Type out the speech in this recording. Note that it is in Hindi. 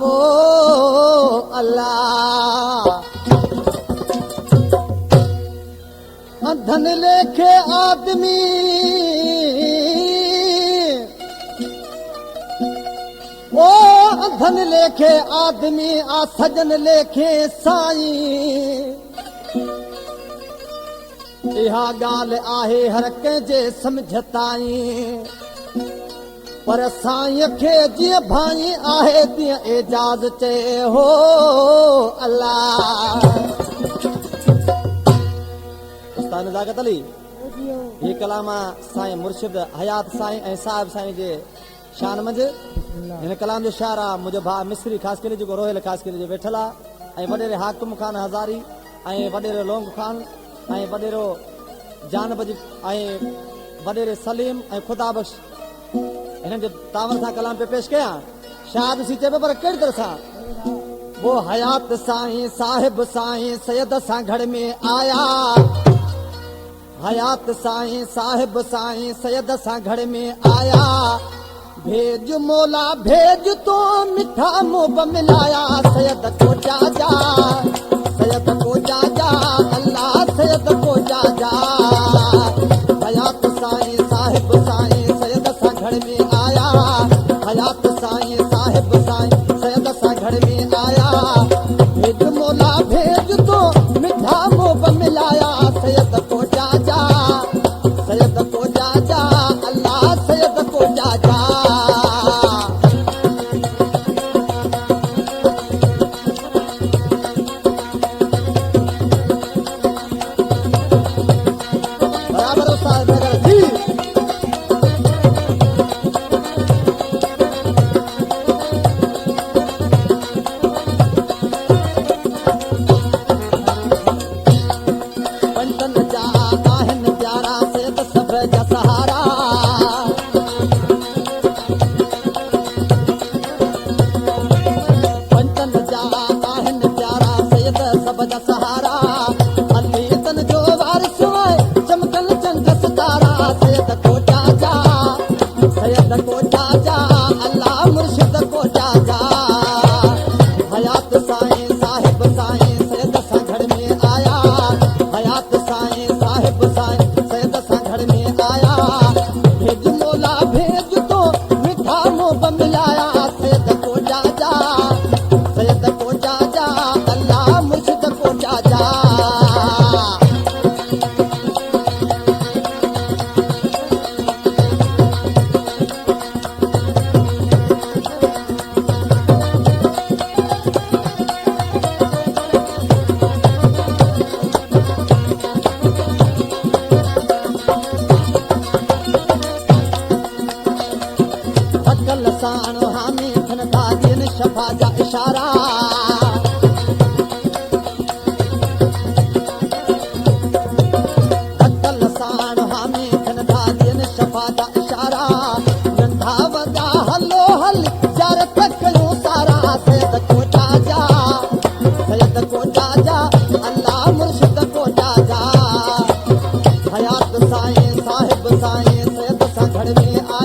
वो अल्लाह धन लेखे आदमी ओ धन लेखे आदमी आ सजन लेखे साईं इहा ॻाल्हि आहे हर कंहिंजे सम्झ ताईं पर साईं खे जीअं भाई आहे तीअं एजाज़ चए हो अल्लाह उस्ताद नज़ाकत अली ये कलाम साईं मुर्शिद हयात साईं ऐं साहिब साईं जे शान मंझि हिन कलाम जो शार आहे मुंहिंजो भाउ मिस्री ख़ासि करे जेको रोहिल ख़ासि करे जो वेठल आहे ऐं वॾेरे हाकिम ख़ान हज़ारी ऐं वॾेरो लोंग ख़ान ऐं वॾेरो जान बजी ऐं वॾेरे सलीम ऐं ख़ुदा बख़्श हिननि जे तावर सां कलाम पे पेश कयां शाद सी चइबो पर कहिड़ी तरह सां वो हयात साईं साहिब साईं सैयद सां घर में आया हयात साईं साहिब साईं सैयद सां घर में आया भेज मोला भेज तो मिठा मुंह मिलाया सैयद को जाजा अल्लाह सैयद को जाजा हयात साईं साहिब साईं सैयद सां घर में आया हयात साईं साहिब साईं सैयद सां घर में आया भेज मोला भेज तो मिठा मुंह मिलाया सैयद को जाजा अल्लाह सैयद को जाजा हयात साईं साहिब साईं सैयद सां घर में